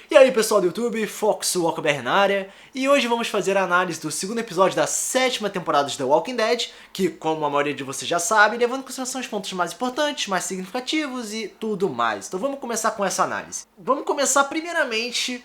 E aí pessoal do YouTube, Fox Walker na área, e hoje vamos fazer a análise do segundo episódio da 7ª temporada de The Walking Dead, que, como a maioria de vocês já sabe, levando em consideração os pontos mais importantes, mais significativos e tudo mais. Então vamos começar com essa análise. Vamos começar primeiramente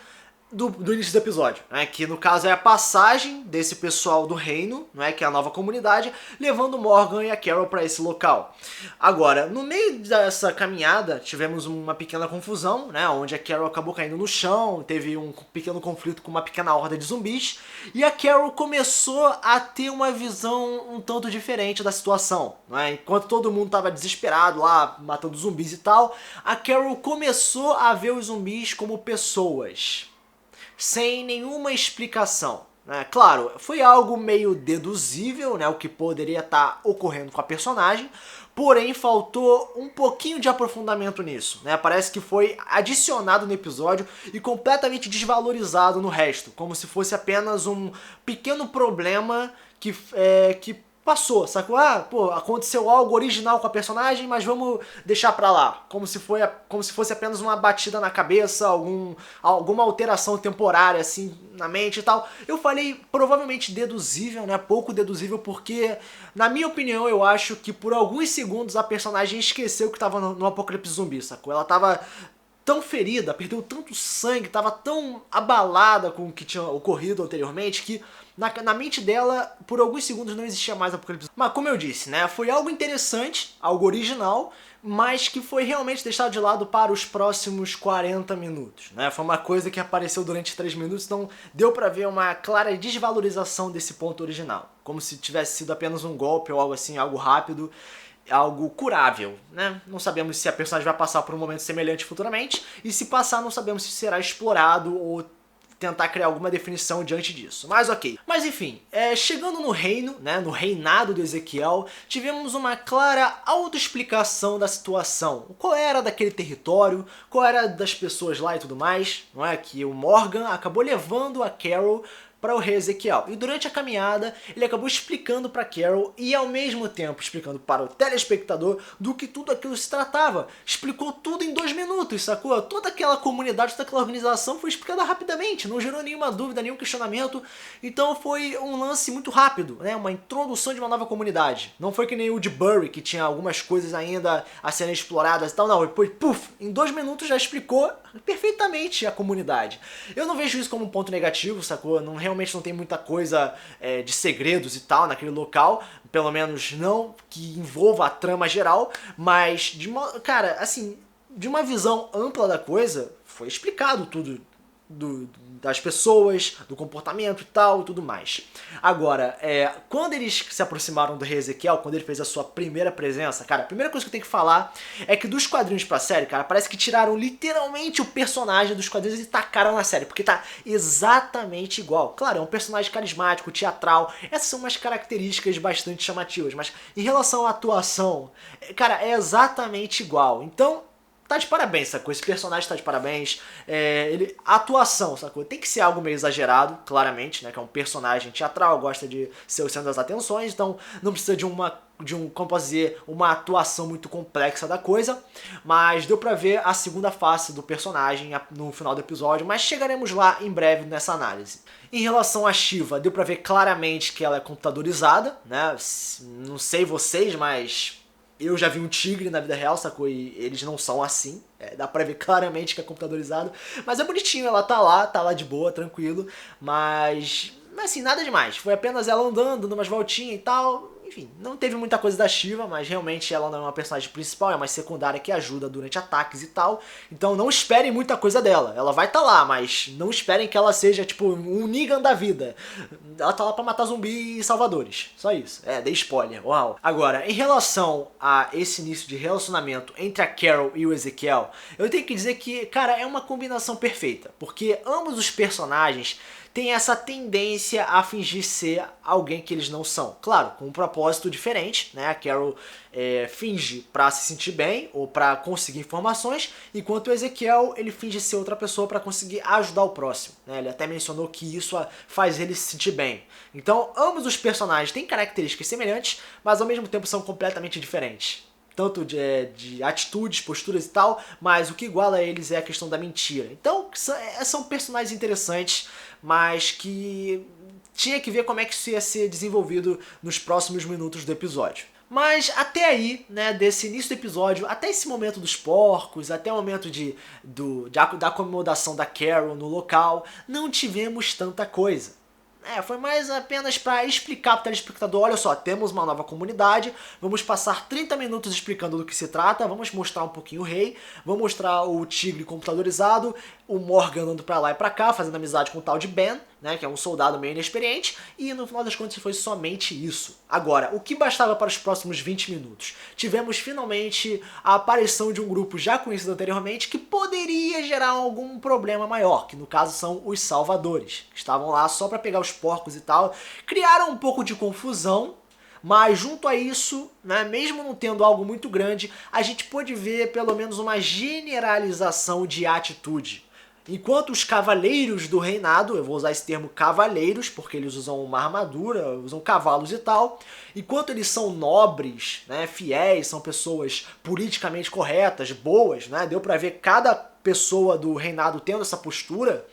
do início do episódio, né, que no caso é a passagem desse pessoal do reino, né, que é a nova comunidade, levando Morgan e a Carol para esse local. Agora, no meio dessa caminhada, tivemos uma pequena confusão, né, onde a Carol acabou caindo no chão, teve um pequeno conflito com uma pequena horda de zumbis, e a Carol começou a ter uma visão um tanto diferente da situação, né, enquanto todo mundo estava desesperado lá, matando zumbis e tal, a Carol começou a ver os zumbis como pessoas, sem nenhuma explicação. Claro, foi algo meio deduzível, né, o que poderia estar ocorrendo com a personagem, porém faltou um pouquinho de aprofundamento nisso. Né? Parece que foi adicionado no episódio e completamente desvalorizado no resto, como se fosse apenas um pequeno problema que passou, sacou? Aconteceu algo original com a personagem, mas vamos deixar pra lá. Como se fosse apenas uma batida na cabeça, alguma alteração temporária, assim, na mente e tal. Eu falei provavelmente deduzível, né? Pouco deduzível, porque, na minha opinião, eu acho que por alguns segundos a personagem esqueceu que tava no apocalipse zumbi, sacou? Ela tava tão ferida, perdeu tanto sangue, tava tão abalada com o que tinha ocorrido anteriormente, que na mente dela, por alguns segundos não existia mais apocalipse. Mas como eu disse, né, foi algo interessante, algo original, mas que foi realmente deixado de lado para os próximos 40 minutos. Né? Foi uma coisa que apareceu durante 3 minutos, então deu pra ver uma clara desvalorização desse ponto original. Como se tivesse sido apenas um golpe ou algo assim, algo rápido, algo curável, né? Não sabemos se a personagem vai passar por um momento semelhante futuramente, e se passar não sabemos se será explorado ou tentar criar alguma definição diante disso. Mas ok. Mas enfim, chegando no reino, né, no reinado do Ezequiel, tivemos uma clara autoexplicação da situação. Qual era daquele território, qual era das pessoas lá e tudo mais, não é? Que o Morgan acabou levando a Carol para o rei Ezequiel. E durante a caminhada, ele acabou explicando para Carol e ao mesmo tempo explicando para o telespectador do que tudo aquilo se tratava. Explicou tudo em 2 minutos, sacou? Toda aquela comunidade, toda aquela organização foi explicada rapidamente, não gerou nenhuma dúvida, nenhum questionamento. Então foi um lance muito rápido, né? Uma introdução de uma nova comunidade. Não foi que nem o de Bury, que tinha algumas coisas ainda a serem exploradas e tal, não. Depois, puf, em 2 minutos já explicou perfeitamente a comunidade. Eu não vejo isso como um ponto negativo, sacou? Realmente não tem muita coisa de segredos e tal naquele local, pelo menos não que envolva a trama geral, mas cara, assim, de uma visão ampla da coisa, foi explicado tudo das pessoas, do comportamento e tal e tudo mais. Agora, quando eles se aproximaram do rei Ezequiel, quando ele fez a sua primeira presença, cara, a primeira coisa que eu tenho que falar é que dos quadrinhos pra série, cara, parece que tiraram literalmente o personagem dos quadrinhos e tacaram na série, porque tá exatamente igual. Claro, é um personagem carismático, teatral, essas são umas características bastante chamativas, mas em relação à atuação, cara, é exatamente igual. Então, tá de parabéns, sacou? Esse personagem tá de parabéns. A atuação, sacou? Tem que ser algo meio exagerado, claramente, né? Que é um personagem teatral, gosta de ser o centro das atenções, então não precisa como posso dizer, uma atuação muito complexa da coisa, mas deu pra ver a segunda face do personagem no final do episódio, mas chegaremos lá em breve nessa análise. Em relação a Shiva, deu pra ver claramente que ela é computadorizada, né? Não sei vocês, mas eu já vi um tigre na vida real, sacou? E eles não são assim. Dá pra ver claramente que é computadorizado. Mas é bonitinho, ela tá lá de boa, tranquilo. Mas assim, nada demais. Foi apenas ela andando, dando umas voltinhas e tal. Enfim, não teve muita coisa da Shiva, mas realmente ela não é uma personagem principal, é uma secundária que ajuda durante ataques e tal. Então não esperem muita coisa dela. Ela vai estar lá, mas não esperem que ela seja tipo um Negan da vida. Ela tá lá pra matar zumbi e salvadores. Só isso. Dei spoiler. Uau. Agora, em relação a esse início de relacionamento entre a Carol e o Ezequiel, eu tenho que dizer que, cara, é uma combinação perfeita. Porque ambos os personagens tem essa tendência a fingir ser alguém que eles não são. Claro, com um propósito diferente, né? A Carol finge pra se sentir bem ou pra conseguir informações, enquanto o Ezequiel ele finge ser outra pessoa pra conseguir ajudar o próximo. Né? Ele até mencionou que isso faz ele se sentir bem. Então, ambos os personagens têm características semelhantes, mas ao mesmo tempo são completamente diferentes. tanto de atitudes, posturas e tal, mas o que iguala eles é a questão da mentira. Então são personagens interessantes, mas que tinha que ver como é que isso ia ser desenvolvido nos próximos minutos do episódio. Mas até aí, né, desse início do episódio, até esse momento dos porcos, até o momento da acomodação da Carol no local, não tivemos tanta coisa. Foi mais apenas para explicar para o telespectador, olha só, temos uma nova comunidade, vamos passar 30 minutos explicando do que se trata, vamos mostrar um pouquinho o rei, vamos mostrar o tigre computadorizado, o Morgan andando pra lá e pra cá, fazendo amizade com o tal de Ben, né, que é um soldado meio inexperiente, e no final das contas foi somente isso. Agora, o que bastava para os próximos 20 minutos? Tivemos finalmente a aparição de um grupo já conhecido anteriormente que poderia gerar algum problema maior, que no caso são os Salvadores, que estavam lá só para pegar os porcos e tal, criaram um pouco de confusão, mas junto a isso, né, mesmo não tendo algo muito grande, a gente pôde ver pelo menos uma generalização de atitude. Enquanto os cavaleiros do reinado, eu vou usar esse termo cavaleiros, porque eles usam uma armadura, usam cavalos e tal, enquanto eles são nobres, né, fiéis, são pessoas politicamente corretas, boas, né, deu pra ver cada pessoa do reinado tendo essa postura,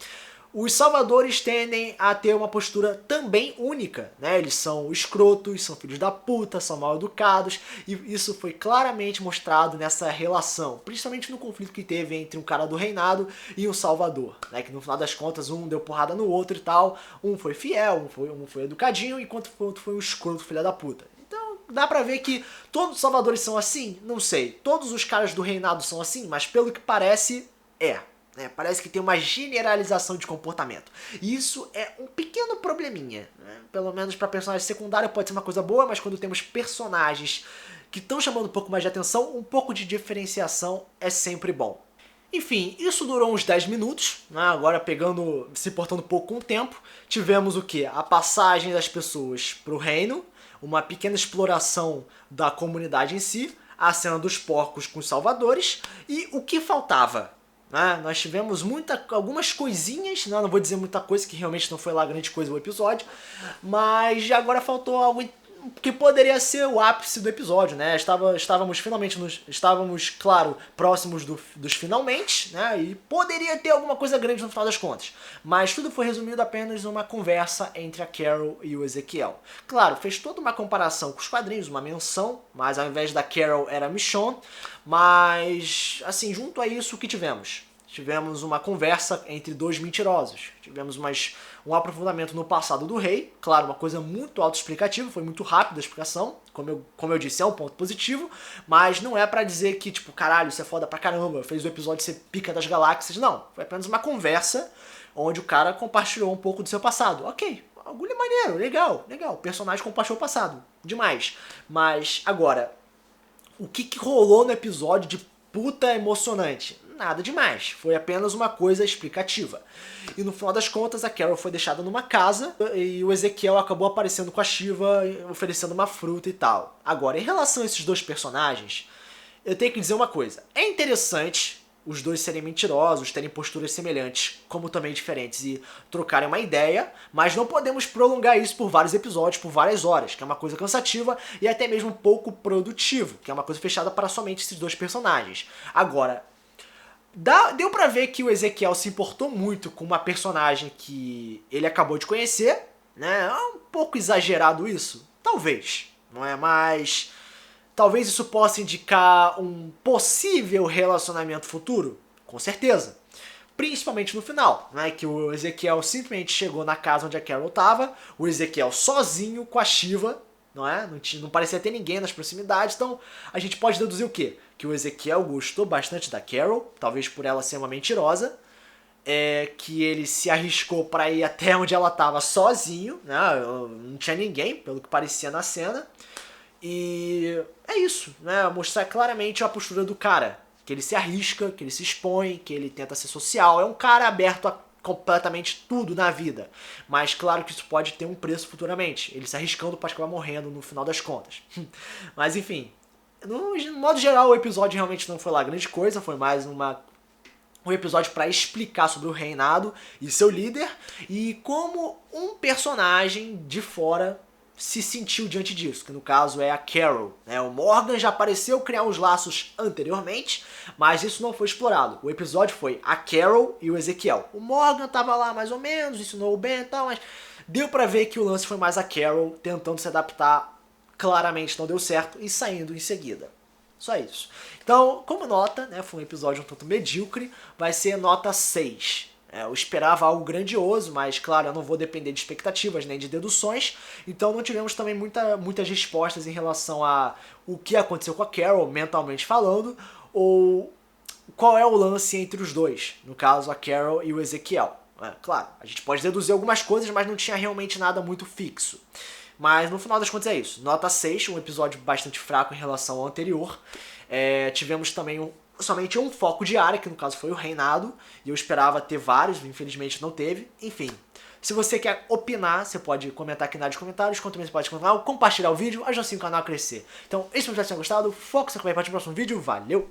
os salvadores tendem a ter uma postura também única, né? Eles são escrotos, são filhos da puta, são mal educados, e isso foi claramente mostrado nessa relação, principalmente no conflito que teve entre um cara do reinado e um salvador, né? Que no final das contas um deu porrada no outro e tal, um foi fiel, um foi educadinho, enquanto o outro foi um escroto, filho da puta. Então dá pra ver que todos os salvadores são assim? Não sei. Todos os caras do reinado são assim, mas pelo que parece, parece que tem uma generalização de comportamento. E isso é um pequeno probleminha, né? Pelo menos para personagem secundário pode ser uma coisa boa, mas quando temos personagens que estão chamando um pouco mais de atenção, um pouco de diferenciação é sempre bom. Enfim, isso durou uns 10 minutos, né? Agora se portando um pouco com o tempo, tivemos o que? A passagem das pessoas para o reino, uma pequena exploração da comunidade em si, a cena dos porcos com os salvadores, e o que faltava? Nós tivemos algumas coisinhas, não vou dizer muita coisa, que realmente não foi lá grande coisa o episódio, mas agora faltou algo que poderia ser o ápice do episódio, né? Estávamos, claro, próximos dos finalmente, né? E poderia ter alguma coisa grande no final das contas. Mas tudo foi resumido apenas numa conversa entre a Carol e o Ezequiel. Claro, fez toda uma comparação com os quadrinhos, uma menção, mas ao invés da Carol era a Michonne. Mas, assim, junto a isso, o que tivemos? Tivemos uma conversa entre dois mentirosos. Tivemos um aprofundamento no passado do rei. Claro, uma coisa muito autoexplicativa, foi muito rápida a explicação. Como eu disse, é um ponto positivo. Mas não é pra dizer que, tipo, caralho, isso é foda pra caramba, fez o episódio ser pica das galáxias. Não, foi apenas uma conversa onde o cara compartilhou um pouco do seu passado. Ok, agulha maneiro, legal. O personagem compartilhou o passado, demais. Mas, agora, o que rolou no episódio de puta emocionante? Nada demais, foi apenas uma coisa explicativa. E no final das contas, a Carol foi deixada numa casa e o Ezequiel acabou aparecendo com a Shiva, oferecendo uma fruta e tal. Agora, em relação a esses dois personagens, eu tenho que dizer uma coisa. É interessante os dois serem mentirosos, terem posturas semelhantes, como também diferentes, e trocarem uma ideia, mas não podemos prolongar isso por vários episódios, por várias horas, que é uma coisa cansativa e até mesmo pouco produtivo, que é uma coisa fechada para somente esses dois personagens. Agora, deu pra ver que o Ezequiel se importou muito com uma personagem que ele acabou de conhecer, né? É um pouco exagerado isso? Talvez, não é? Mas talvez isso possa indicar um possível relacionamento futuro? Com certeza. Principalmente no final, né? Que o Ezequiel simplesmente chegou na casa onde a Carol estava, o Ezequiel sozinho com a Shiva, não é? Não parecia ter ninguém nas proximidades, então a gente pode deduzir o quê? Que o Ezequiel gostou bastante da Carol, talvez por ela ser uma mentirosa, que ele se arriscou para ir até onde ela estava sozinho, né? Não tinha ninguém, pelo que parecia na cena, e é isso, né? Mostrar claramente a postura do cara, que ele se arrisca, que ele se expõe, que ele tenta ser social, é um cara aberto a completamente tudo na vida, mas claro que isso pode ter um preço futuramente, ele se arriscando para acabar morrendo no final das contas. Mas enfim, no modo geral o episódio realmente não foi lá grande coisa, foi mais um episódio para explicar sobre o reinado e seu líder, e como um personagem de fora se sentiu diante disso, que no caso é a Carol, né? O Morgan já pareceu criar uns laços anteriormente, mas isso não foi explorado. O episódio foi a Carol e o Ezequiel. O Morgan tava lá mais ou menos, ensinou o Ben e tal, mas deu pra ver que o lance foi mais a Carol tentando se adaptar, claramente não deu certo, e saindo em seguida. Só isso. Então, como nota, né, foi um episódio um tanto medíocre, vai ser nota 6. Eu esperava algo grandioso, mas claro, eu não vou depender de expectativas nem de deduções, então não tivemos também muitas respostas em relação a o que aconteceu com a Carol, mentalmente falando, ou qual é o lance entre os dois, no caso a Carol e o Ezequiel. Claro, a gente pode deduzir algumas coisas, mas não tinha realmente nada muito fixo. Mas no final das contas é isso. Nota 6, um episódio bastante fraco em relação ao anterior. Tivemos também somente um foco de área, que no caso foi o reinado, e eu esperava ter vários, infelizmente não teve. Enfim, se você quer opinar, você pode comentar aqui na área de comentários, quanto também você pode compartilhar o vídeo, ajuda assim o canal a crescer. Então, espero que vocês tenham gostado, foco, você vai partir pro próximo vídeo, valeu!